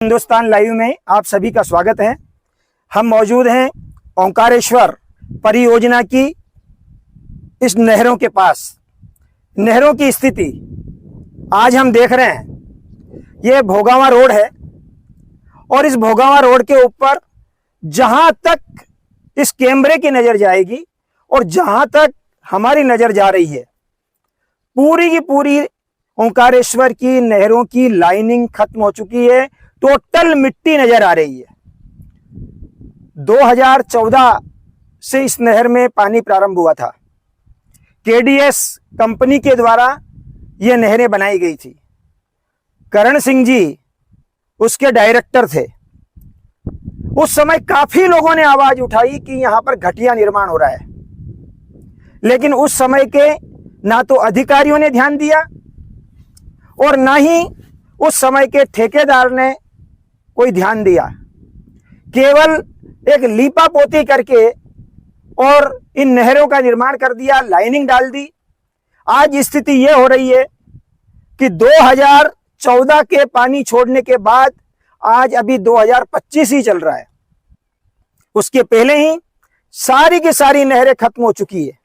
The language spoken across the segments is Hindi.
हिंदुस्तान लाइव में आप सभी का स्वागत है। हम मौजूद हैं ओंकारेश्वर परियोजना की इस नहरों के पास। नहरों की स्थिति आज हम देख रहे हैं। ये भोगावा रोड है और इस भोगावा रोड के ऊपर जहां तक इस कैमरे की नजर जाएगी और जहां तक हमारी नजर जा रही है, पूरी की पूरी ओंकारेश्वर की नहरों की लाइनिंग खत्म हो चुकी है। टोटल मिट्टी नजर आ रही है। 2014 से इस नहर में पानी प्रारंभ हुआ था। केडीएस कंपनी के द्वारा यह नहरें बनाई गई थी। करण सिंह जी उसके डायरेक्टर थे। उस समय काफी लोगों ने आवाज उठाई कि यहां पर घटिया निर्माण हो रहा है, लेकिन उस समय के ना तो अधिकारियों ने ध्यान दिया और ना ही उस समय के ठेकेदार ने कोई ध्यान दिया। केवल एक लीपा पोती करके और इन नहरों का निर्माण कर दिया, लाइनिंग डाल दी। आज स्थिति यह हो रही है कि 2014 के पानी छोड़ने के बाद आज अभी 2025 ही चल रहा है। उसके पहले ही सारी की सारी नहरें खत्म हो चुकी है।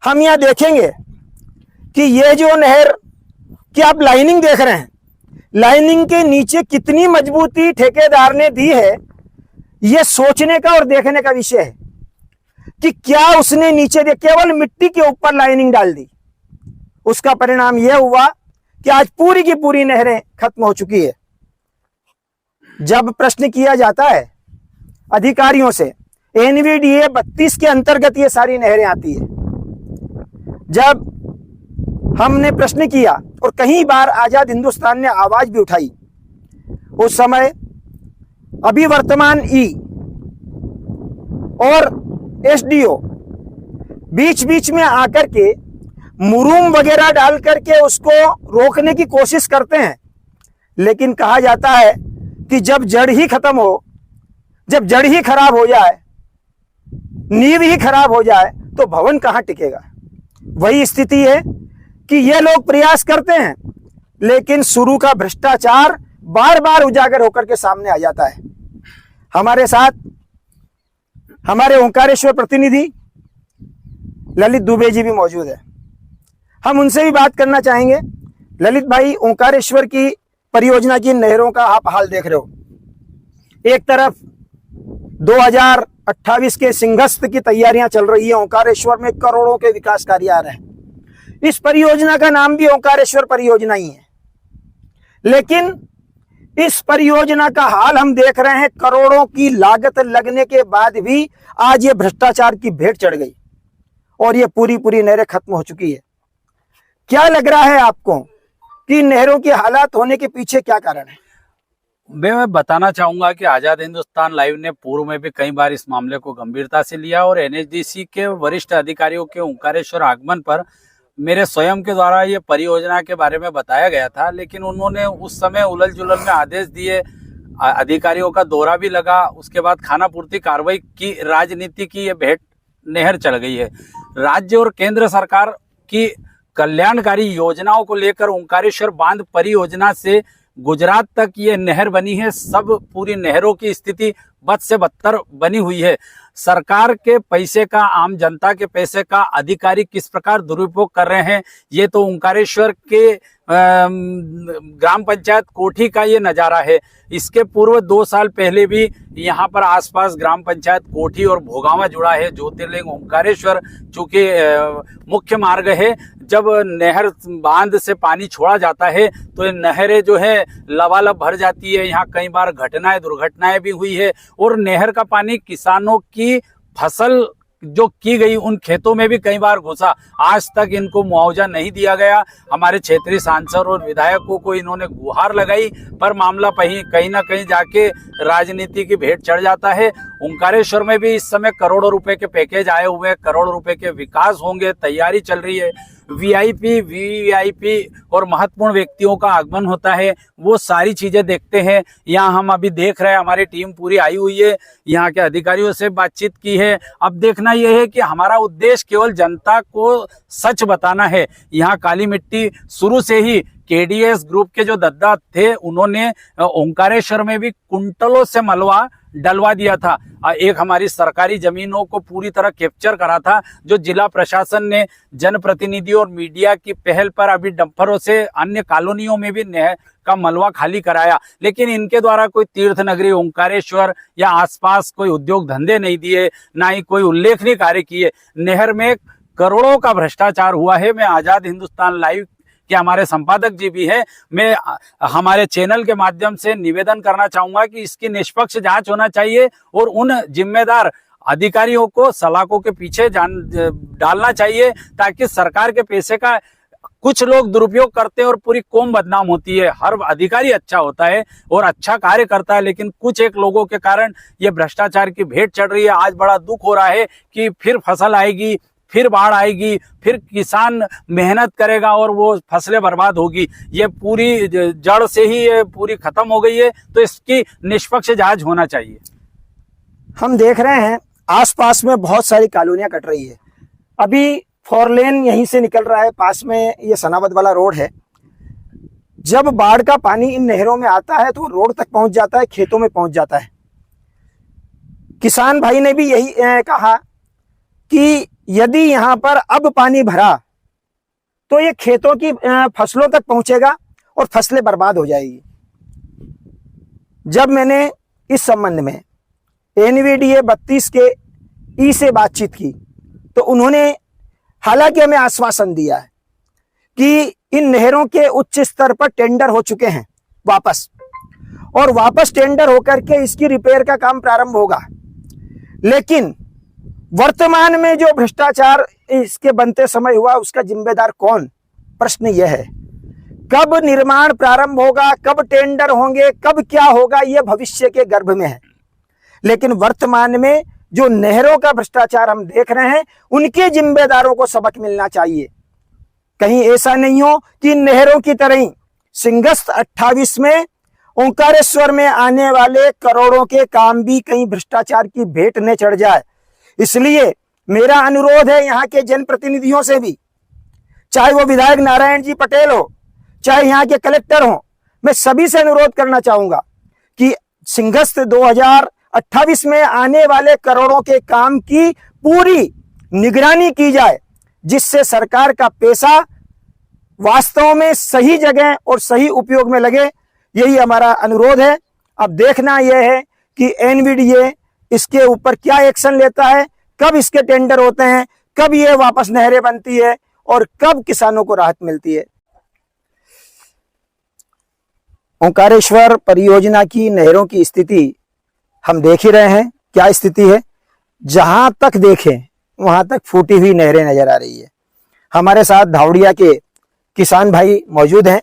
हम यहां देखेंगे कि यह जो नहर की आप लाइनिंग देख रहे हैं, लाइनिंग के नीचे कितनी मजबूती ठेकेदार ने दी है, यह सोचने का और देखने का विषय है कि क्या उसने नीचे केवल मिट्टी के ऊपर लाइनिंग डाल दी। उसका परिणाम यह हुआ कि आज पूरी की पूरी नहरें खत्म हो चुकी है। जब प्रश्न किया जाता है अधिकारियों से, एनवीडीए 32 के अंतर्गत ये सारी नहरें आती है, जब हमने प्रश्न किया और कई बार आजाद हिंदुस्तान ने आवाज भी उठाई, उस समय अभी वर्तमान ई और एसडीओ बीच बीच में आकर के मुरूम वगैरह डाल करके उसको रोकने की कोशिश करते हैं, लेकिन कहा जाता है कि जब जड़ ही खत्म हो, जब जड़ ही खराब हो जाए, नींव ही खराब हो जाए, तो भवन कहां टिकेगा। वही स्थिति है कि ये लोग प्रयास करते हैं, लेकिन शुरू का भ्रष्टाचार बार बार उजागर होकर के सामने आ जाता है। हमारे साथ हमारे ओंकारेश्वर प्रतिनिधि ललित दुबे जी भी मौजूद है। हम उनसे भी बात करना चाहेंगे। ललित भाई, ओंकारेश्वर की परियोजना की नहरों का आप हाल देख रहे हो। एक तरफ 2028 के सिंहस्थ की तैयारियां चल रही है। ओंकारेश्वर में करोड़ों के विकास कार्य आ रहे हैं। इस परियोजना का नाम भी ओंकारेश्वर परियोजना ही है, लेकिन इस परियोजना का हाल हम देख रहे हैं। करोड़ों की लागत लगने के बाद भी आज ये भ्रष्टाचार की भेंट चढ़ गई और ये पूरी पूरी नहरें खत्म हो चुकी है। क्या लग रहा है आपको कि नहरों की हालात होने के पीछे क्या कारण है? मैं बताना चाहूंगा कि आजाद हिंदुस्तान लाइव ने पूर्व में भी कई बार इस मामले को गंभीरता से लिया और एनएचडीसी के वरिष्ठ अधिकारियों के ओंकारेश्वर आगमन पर मेरे स्वयं के द्वारा ये परियोजना के बारे में बताया गया था, लेकिन उन्होंने उस समय उलझ जुलझ में आदेश दिए। अधिकारियों का दौरा भी लगा, उसके बाद खानापूर्ति कार्रवाई की राजनीति की ये भेंट नहर चल गई है। राज्य और केंद्र सरकार की कल्याणकारी योजनाओं को लेकर ओंकारेश्वर बांध परियोजना से गुजरात तक ये नहर बनी है। सब पूरी नहरों की स्थिति बद से बदतर बनी हुई है। सरकार के पैसे का, आम जनता के पैसे का अधिकारी किस प्रकार दुरुपयोग कर रहे हैं, ये तो ओंकारेश्वर के ग्राम पंचायत कोठी का ये नजारा है। इसके पूर्व 2 साल पहले भी यहाँ पर आसपास ग्राम पंचायत कोठी और भोगावा जुड़ा है। ज्योतिर्लिंग ओंकारेश्वर चूंकि मुख्य मार्ग है, जब नहर बांध से पानी छोड़ा जाता है तो ये नहरें जो है लबालब भर जाती है। यहाँ कई बार दुर्घटनाएं भी हुई है और नहर का पानी किसानों की फसल जो की गई उन खेतों में भी कई बार घुसा। आज तक इनको मुआवजा नहीं दिया गया। हमारे क्षेत्रीय सांसद और विधायकों को इन्होंने गुहार लगाई, पर मामला कहीं ना कहीं जाके राजनीति की भेंट चढ़ जाता है। ओंकारेश्वर में भी इस समय करोड़ों रुपए के पैकेज आए हुए हैं, करोड़ों रुपए के विकास होंगे, तैयारी चल रही है। वीआईपी, वीवीआईपी और महत्वपूर्ण व्यक्तियों का आगमन होता है, वो सारी चीजें देखते हैं। यहाँ हम अभी देख रहे हैं, हमारी टीम पूरी आई हुई है, यहाँ के अधिकारियों से बातचीत की है। अब देखना यह है कि हमारा उद्देश्य केवल जनता को सच बताना है। यहाँ काली मिट्टी शुरू से ही केडीएस ग्रुप के जो दद्दा थे उन्होंने ओंकारेश्वर में भी कुंटलों से मलबा डलवा दिया था। एक हमारी सरकारी जमीनों को पूरी तरह कैप्चर करा था, जो जिला प्रशासन ने जनप्रतिनिधियों और मीडिया की पहल पर अभी डंपरों से अन्य कॉलोनियों में भी नहर का मलबा खाली कराया। लेकिन इनके द्वारा कोई तीर्थ नगरी ओंकारेश्वर या आसपास कोई उद्योग धंधे नहीं दिए, ना ही कोई उल्लेखनीय कार्य किए। नहर में करोड़ों का भ्रष्टाचार हुआ है। मैं आजाद हिंदुस्तान लाइव के हमारे संपादक जी भी है, मैं हमारे चैनल के माध्यम से निवेदन करना चाहूंगा कि इसकी निष्पक्ष जांच होना चाहिए और उन जिम्मेदार अधिकारियों को सलाखों के पीछे डालना चाहिए, ताकि सरकार के पैसे का कुछ लोग दुरुपयोग करते हैं और पूरी कौम बदनाम होती है। हर अधिकारी अच्छा होता है और अच्छा कार्य करता है, लेकिन कुछ एक लोगों के कारण ये भ्रष्टाचार की भेंट चढ़ रही है। आज बड़ा दुख हो रहा है कि फिर फसल आएगी, फिर बाढ़ आएगी, फिर किसान मेहनत करेगा और वो फसलें बर्बाद होगी। ये पूरी जड़ से ही ये पूरी खत्म हो गई है, तो इसकी निष्पक्ष जांच होना चाहिए। हम देख रहे हैं आसपास में बहुत सारी कॉलोनियां कट रही है। अभी 4 लेन यहीं से निकल रहा है, पास में ये सनावद वाला रोड है। जब बाढ़ का पानी इन नहरों में आता है तो रोड तक पहुंच जाता है, खेतों में पहुंच जाता है। किसान भाई ने भी यही कहा कि यदि यहां पर अब पानी भरा तो ये खेतों की फसलों तक पहुंचेगा और फसलें बर्बाद हो जाएगी। जब मैंने इस संबंध में NVDA 32 के ई से बातचीत की तो उन्होंने हालांकि हमें आश्वासन दिया है कि इन नहरों के उच्च स्तर पर टेंडर हो चुके हैं वापस, और वापस टेंडर होकर के इसकी रिपेयर का काम प्रारंभ होगा। लेकिन वर्तमान में जो भ्रष्टाचार इसके बनते समय हुआ, उसका जिम्मेदार कौन? प्रश्न यह है। कब निर्माण प्रारंभ होगा, कब टेंडर होंगे, कब क्या होगा, यह भविष्य के गर्भ में है। लेकिन वर्तमान में जो नहरों का भ्रष्टाचार हम देख रहे हैं, उनके जिम्मेदारों को सबक मिलना चाहिए। कहीं ऐसा नहीं हो कि नहरों की तरह ही सिंहस्थ 28 में ओंकारेश्वर में आने वाले करोड़ों के काम भी कहीं भ्रष्टाचार की भेंट न चढ़ जाए। इसलिए मेरा अनुरोध है यहाँ के जनप्रतिनिधियों से भी, चाहे वो विधायक नारायण जी पटेल हो, चाहे यहाँ के कलेक्टर हो, मैं सभी से अनुरोध करना चाहूंगा कि सिंहस्थ 2028 में आने वाले करोड़ों के काम की पूरी निगरानी की जाए, जिससे सरकार का पैसा वास्तव में सही जगह और सही उपयोग में लगे। यही हमारा अनुरोध है। अब देखना यह है कि NVDA इसके ऊपर क्या एक्शन लेता है, कब इसके टेंडर होते हैं, कब ये वापस नहरें बनती है और कब किसानों को राहत मिलती है। ओंकारेश्वर परियोजना की नहरों की स्थिति हम देख ही रहे हैं, क्या स्थिति है। जहां तक देखें वहां तक फूटी हुई नहरें नजर आ रही है। हमारे साथ धावड़िया के किसान भाई मौजूद हैं,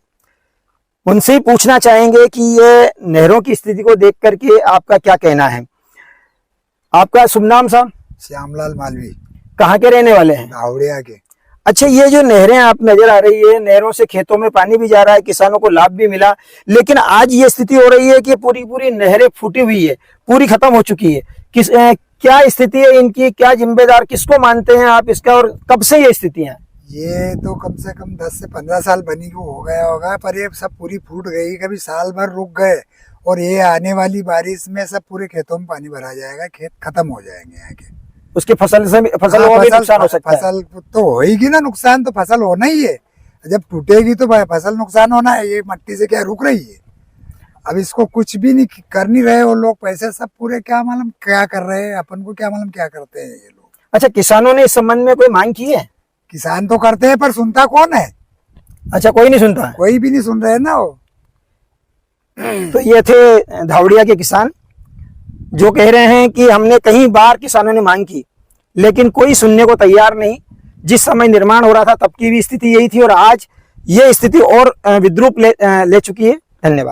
उनसे ही पूछना चाहेंगे कि ये नहरों की स्थिति को देख करके आपका क्या कहना है। आपका शुभ नाम साहब? श्यामलाल मालवी। कहाँ के रहने वाले हैं? धावड़िया के। अच्छा, ये जो नहरें आप नजर आ रही है, नहरों से खेतों में पानी भी जा रहा है, किसानों को लाभ भी मिला, लेकिन आज ये स्थिति हो रही है कि पूरी नहरें फूटी हुई है, पूरी खत्म हो चुकी है। क्या स्थिति है इनकी, क्या जिम्मेदार किसको मानते हैं आप इसका, और कब से ये स्थितियां? ये तो कम से कम 10 से 15 साल बनी को हो गया होगा, पर ये सब पूरी फूट गई, कभी साल भर रुक गए और ये आने वाली बारिश में सब पूरे खेतों में पानी भरा जाएगा, खेत खत्म हो जाएंगे यहाँ के। उसके फसल को भी नुकसान हो सकता है। फसल तो होगी ना, नुकसान तो फसल होना ही है। जब टूटेगी तो फसल नुकसान होना है। ये मट्टी से क्या रुक रही है? अब इसको कुछ भी नहीं कर नहीं रहे वो लोग, पैसे सब पूरे क्या मालूम क्या कर रहे हैं, अपन को क्या मालूम क्या करते हैं ये लोग। अच्छा, किसानों ने इस संबंध में कोई मांग की है? किसान तो करते हैं पर सुनता कौन है? अच्छा, कोई नहीं सुनता है। कोई भी नहीं सुन रहे ना वो। तो ये थे धावड़िया के किसान जो कह रहे हैं कि हमने कई बार किसानों ने मांग की, लेकिन कोई सुनने को तैयार नहीं। जिस समय निर्माण हो रहा था तब की भी स्थिति यही थी और आज ये स्थिति और विद्रूप ले चुकी है। धन्यवाद।